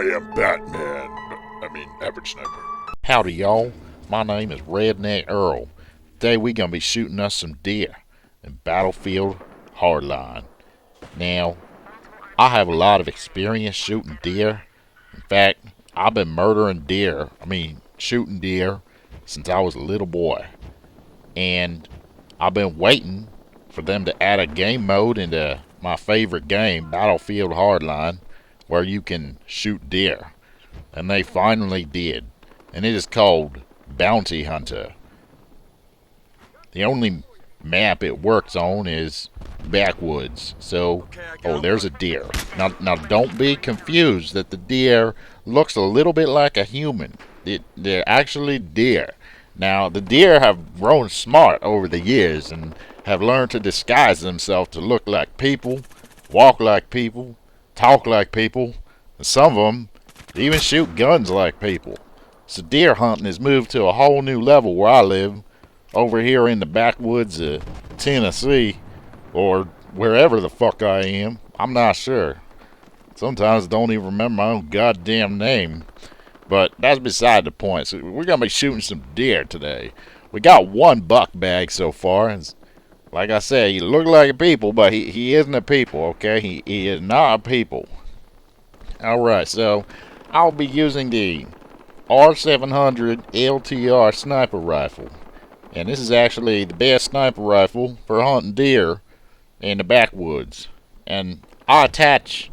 am Batman. I mean, average sniper. Howdy, y'all. My name is Redneck Earl. Today we gonna be shooting us some deer in Battlefield Hardline. Now, I have a lot of experience shooting deer. In fact, I've been shooting deer since I was a little boy. And I've been waiting for them to add a game mode into my favorite game, Battlefield Hardline, where you can shoot deer. And they finally did. And it is called Bounty Hunter. The only map it works on is Backwoods. So, there's a deer. Now don't be confused that the deer looks a little bit like a human. They're actually deer. Now, the deer have grown smart over the years and have learned to disguise themselves to look like people, walk like people, talk like people, and some of them even shoot guns like people. So deer hunting has moved to a whole new level where I live, over here in the backwoods of Tennessee, or wherever the fuck I am. I'm not sure. Sometimes I don't even remember my own goddamn name. But that's beside the point. So we're going to be shooting some deer today. We got one buck bag so far. And like I said, he looks like a people, but he isn't a people, okay? He is not a people. Alright, so I'll be using the R700 LTR sniper rifle. And this is actually the best sniper rifle for hunting deer in the backwoods. And I attach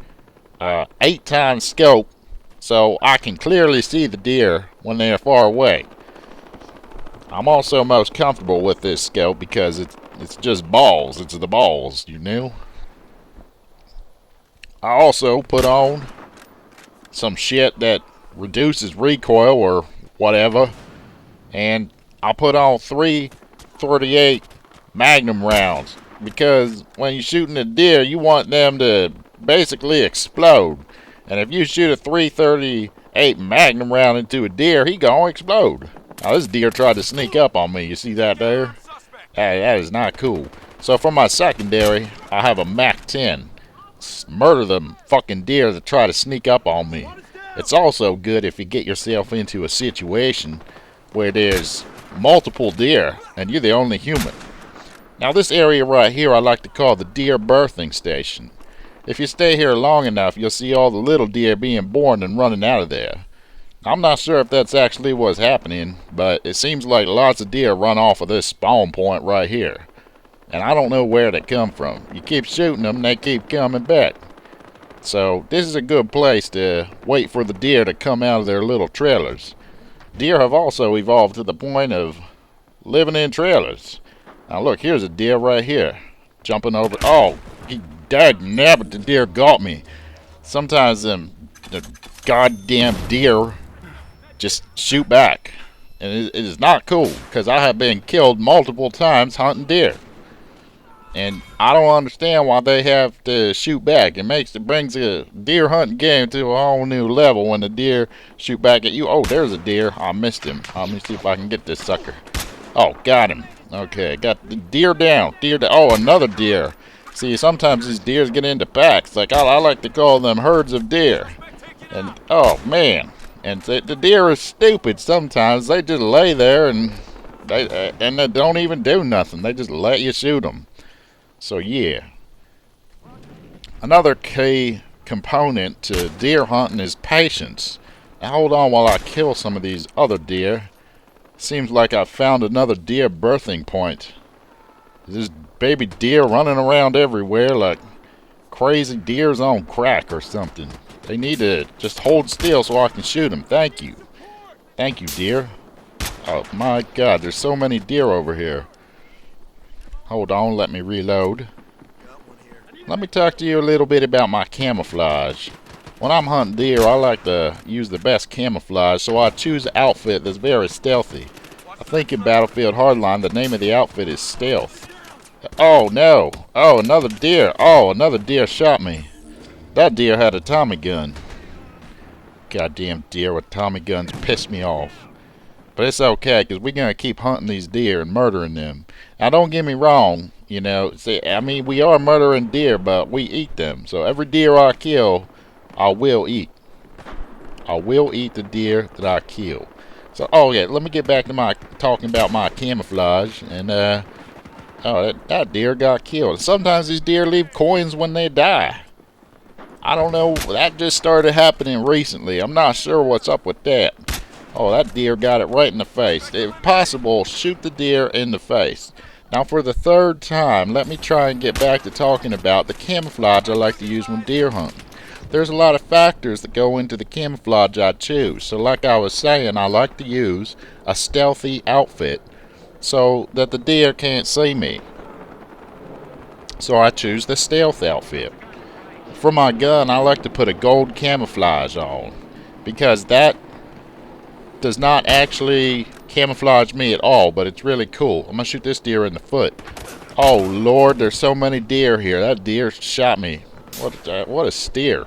8x scope so I can clearly see the deer when they are far away. I'm also most comfortable with this scope because it's just balls. It's the balls, you know. I also put on some shit that reduces recoil or whatever, and I put on 338 Magnum rounds because when you're shooting a deer, you want them to basically explode. And if you shoot a 338 Magnum round into a deer, he gonna explode. Now this deer tried to sneak up on me. You see that there? That is not cool. So for my secondary, I have a MAC-10. Murder them fucking deer that try to sneak up on me. It's also good if you get yourself into a situation where there's multiple deer and you're the only human. Now this area right here I like to call the deer birthing station. If you stay here long enough, you'll see all the little deer being born and running out of there. I'm not sure if that's actually what's happening, but it seems like lots of deer run off of this spawn point right here. And I don't know where they come from. You keep shooting them, they keep coming back. So this is a good place to wait for the deer to come out of their little trailers. Deer have also evolved to the point of living in trailers. Now look, here's a deer right here. Jumping over. Oh, he dagnabbit, the deer got me. Sometimes the goddamn deer just shoot back. And it is not cool, because I have been killed multiple times hunting deer. And I don't understand why they have to shoot back. It brings a deer hunting game to a whole new level when the deer shoot back at you. Oh, there's a deer. I missed him. Let me see if I can get this sucker. Oh, got him. Okay, got the deer down. Oh, another deer. See, sometimes these deers get into packs. Like, I like to call them herds of deer. And, oh, man. And the deer is stupid sometimes. They just lay there and they don't even do nothing. They just let you shoot them. So, yeah. Another key component to deer hunting is patience. Now, hold on while I kill some of these other deer. Seems like I found another deer birthing point. There's baby deer running around everywhere like crazy deers on crack or something. They need to just hold still so I can shoot them. Thank you. Thank you, deer. Oh my god, there's so many deer over here. Hold on, let me reload. Let me talk to you a little bit about my camouflage. When I'm hunting deer, I like to use the best camouflage, so I choose an outfit that's very stealthy. I think in Battlefield Hardline, the name of the outfit is Stealth. Oh no! Oh, another deer! Oh, another deer shot me. That deer had a Tommy gun. Goddamn deer with Tommy guns piss me off. But it's okay, because we're going to keep hunting these deer and murdering them. Now, don't get me wrong, you know. See, I mean, we are murdering deer, but we eat them. So every deer I kill, I will eat. I will eat the deer that I kill. So, oh yeah, let me get back to my talking about my camouflage. And oh, that deer got killed. Sometimes these deer leave coins when they die. I don't know. That just started happening recently. I'm not sure what's up with that. Oh, that deer got it right in the face. If possible, shoot the deer in the face. Now, for the third time, let me try and get back to talking about the camouflage I like to use when deer hunting. There's a lot of factors that go into the camouflage I choose. So like I was saying, I like to use a stealthy outfit so that the deer can't see me. So I choose the stealth outfit. For my gun, I like to put a gold camouflage on because that does not actually camouflage me at all, but it's really cool. I'm gonna shoot this deer in the foot. Oh Lord, there's so many deer here. That deer shot me. What a steer.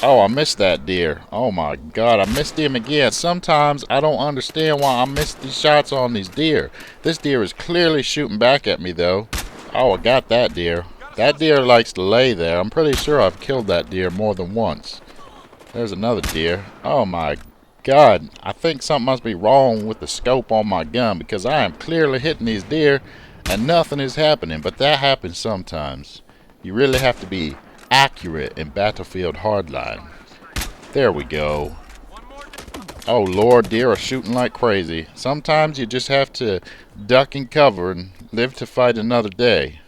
Oh, I missed that deer. Oh my God, I missed him again. Sometimes I don't understand why I missed these shots on these deer. This deer is clearly shooting back at me though. Oh, I got that deer. That deer likes to lay there. I'm pretty sure I've killed that deer more than once. There's another deer. Oh my God, I think something must be wrong with the scope on my gun because I am clearly hitting these deer and nothing is happening. But that happens sometimes. You really have to be accurate in Battlefield Hardline. There we go. Oh Lord, deer are shooting like crazy. Sometimes you just have to duck and cover and live to fight another day.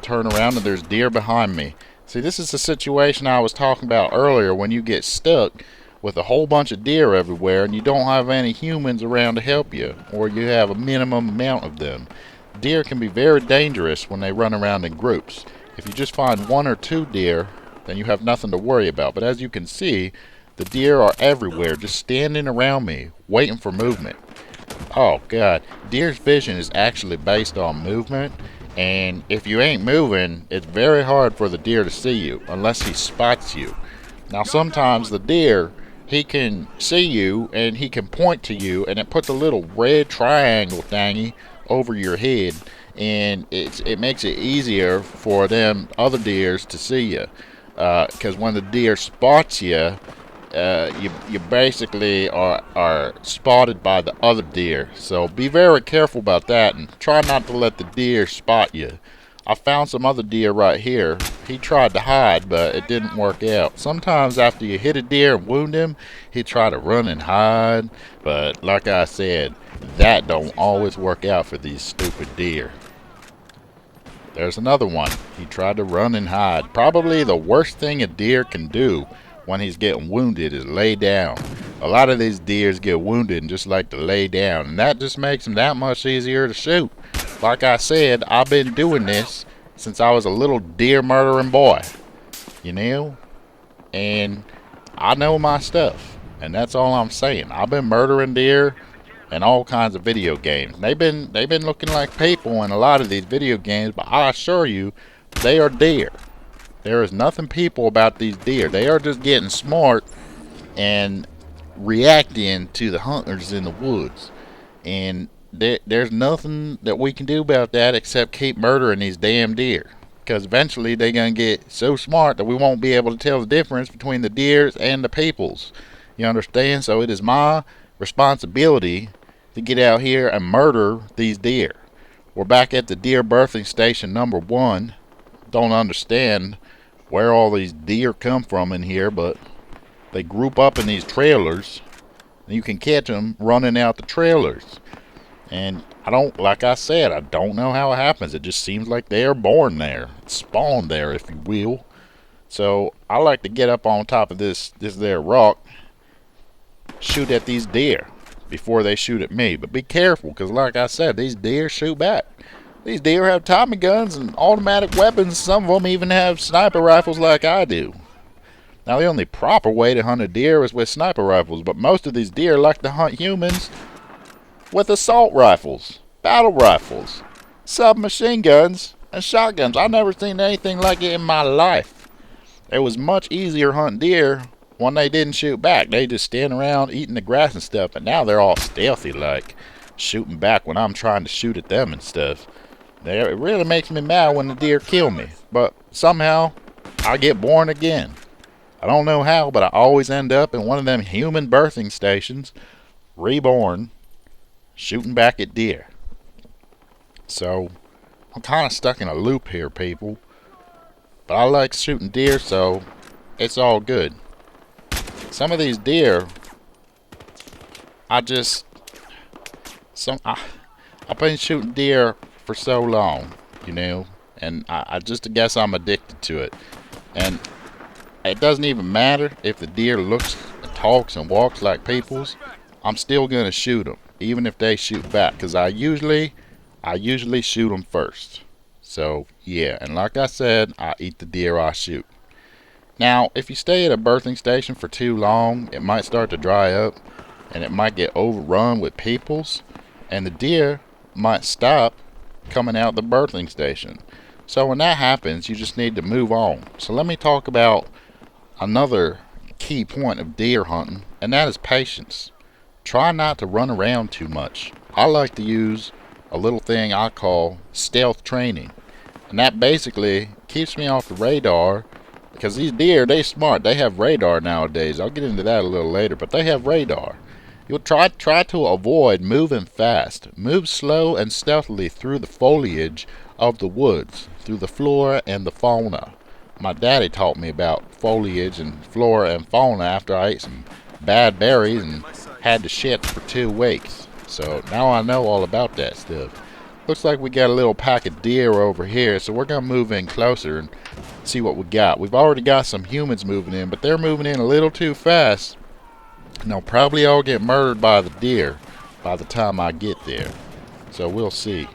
Turn around and there's deer behind me. See, this is the situation I was talking about earlier when you get stuck with a whole bunch of deer everywhere and you don't have any humans around to help you, or you have a minimum amount of them. Deer can be very dangerous when they run around in groups. If you just find one or two deer, then you have nothing to worry about. But as you can see, the deer are everywhere, just standing around me, waiting for movement. Oh God, deer's vision is actually based on movement, and if you ain't moving, it's very hard for the deer to see you, unless he spots you. Now sometimes the deer, he can see you and he can point to you and it puts a little red triangle thingy over your head, and it makes it easier for them other deers to see you, because when the deer spots you, you basically are spotted by the other deer. So be very careful about that and try not to let the deer spot you. I found some other deer right here. He tried to hide, but it didn't work out. Sometimes after you hit a deer and wound him, he tried to run and hide. But like I said, that don't always work out for these stupid deer. There's another one. He tried to run and hide. Probably the worst thing a deer can do when he's getting wounded is lay down. A lot of these deers get wounded and just like to lay down, and that just makes them that much easier to shoot. Like I said, I've been doing this since I was a little deer murdering boy, you know, and I know my stuff, and that's all I'm saying. I've been murdering deer in all kinds of video games. They've been looking like people in a lot of these video games, but I assure you, they are deer. There is nothing people about these deer. They are just getting smart and reacting to the hunters in the woods. And there's nothing that we can do about that except keep murdering these damn deer. Because eventually they're going to get so smart that we won't be able to tell the difference between the deers and the peoples. You understand? So it is my responsibility to get out here and murder these deer. We're back at the deer birthing station number 1. Don't understand where all these deer come from in here, but they group up in these trailers and you can catch them running out the trailers. And like I said, I don't know how it happens. It just seems like they are born there, spawned there, if you will. So I like to get up on top of this there rock, shoot at these deer before they shoot at me. But be careful, because like I said, these deer shoot back. These deer have Tommy guns and automatic weapons. Some of them even have sniper rifles like I do. Now, the only proper way to hunt a deer is with sniper rifles, but most of these deer like to hunt humans with assault rifles, battle rifles, submachine guns, and shotguns. I've never seen anything like it in my life. It was much easier hunting deer when they didn't shoot back. They just stand around eating the grass and stuff, but now they're all stealthy, like shooting back when I'm trying to shoot at them and stuff. It really makes me mad when the deer kill me, but somehow I get born again. I don't know how, but I always end up in one of them human birthing stations, reborn, shooting back at deer. So, I'm kind of stuck in a loop here, people. But I like shooting deer, so it's all good. Some of these deer, I've been shooting deer for so long, and I just guess I'm addicted to it. And it doesn't even matter if the deer looks, talks, and walks like people's. I'm still gonna shoot them, even if they shoot back, because I usually shoot them first. So yeah, and like I said, I eat the deer I shoot. Now, if you stay at a birthing station for too long, it might start to dry up, and it might get overrun with peoples, and the deer might stop coming out the birthing station. So when that happens, you just need to move on. So let me talk about another key point of deer hunting, and that is patience. Try not to run around too much. I like to use a little thing I call stealth training, and that basically keeps me off the radar, because these deer, they smart. They have radar nowadays. I'll get into that a little later, but they have radar. You'll try to avoid moving fast. Move slow and stealthily through the foliage of the woods, through the flora and the fauna. My daddy taught me about foliage and flora and fauna after I ate some bad berries and had to shit for 2 weeks. So now I know all about that stuff. Looks like we got a little pack of deer over here, so we're gonna move in closer and see what we got. We've already got some humans moving in, but they're moving in a little too fast, and they'll probably all get murdered by the deer by the time I get there. So we'll see.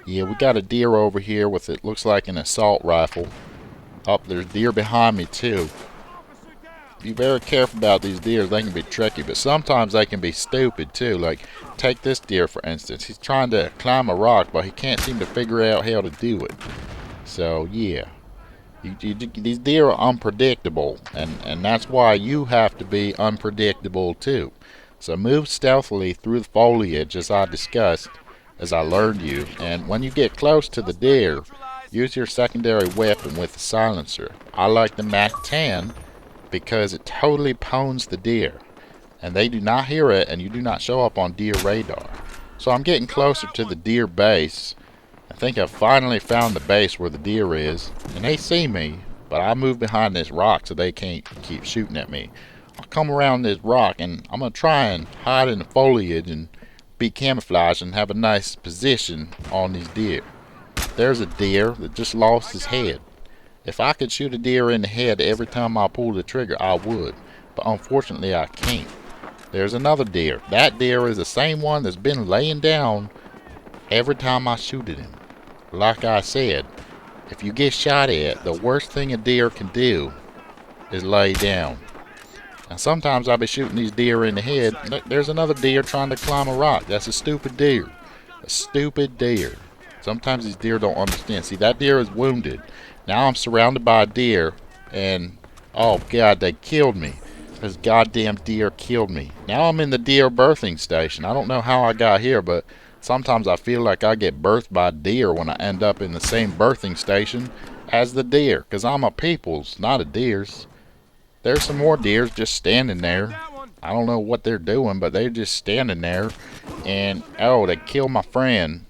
Yeah, we got a deer over here with, it looks like, an assault rifle. Oh, there's deer behind me too. Be very careful about these deer. They can be tricky, but sometimes they can be stupid too. Like, take this deer for instance. He's trying to climb a rock, but he can't seem to figure out how to do it. So yeah, these deer are unpredictable, and that's why you have to be unpredictable too. So move stealthily through the foliage, as I discussed, as I learned you. And when you get close to the deer, use your secondary weapon with the silencer. I like the MAC-10 because it totally pones the deer, and they do not hear it, and you do not show up on deer radar. So I'm getting closer to the deer base. I think I've finally found the base where the deer is, and they see me, but I move behind this rock so they can't keep shooting at me. I'll come around this rock, and I'm going to try and hide in the foliage and be camouflaged and have a nice position on these deer. There's a deer that just lost his head. If I could shoot a deer in the head every time I pulled the trigger, I would, but unfortunately I can't. There's another deer. That deer is the same one that's been laying down every time I shoot at him. Like I said, if you get shot at, the worst thing a deer can do is lay down. And sometimes I'll be shooting these deer in the head. Look, there's another deer trying to climb a rock. That's a stupid deer. A stupid deer. Sometimes these deer don't understand. See, that deer is wounded. Now I'm surrounded by a deer, and oh god, they killed me. This goddamn deer killed me. Now I'm in the deer birthing station. I don't know how I got here, but sometimes I feel like I get birthed by deer when I end up in the same birthing station as the deer, because I'm a people's, not a deer's. There's some more deers just standing there. I don't know what they're doing, but they're just standing there. And oh, they killed my friend.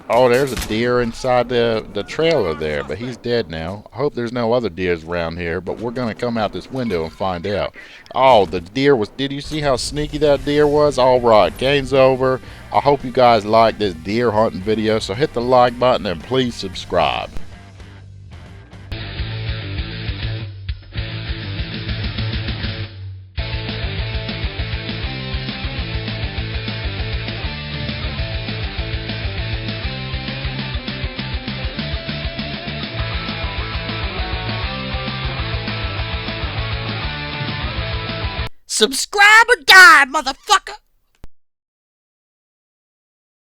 Oh, there's a deer inside the trailer there, but he's dead now. I hope there's no other deers around here, but we're going to come out this window and find out. Oh, the deer was... Did you see how sneaky that deer was? Alright, game's over. I hope you guys like this deer hunting video, so hit the like button and please subscribe. Subscribe or die, motherfucker!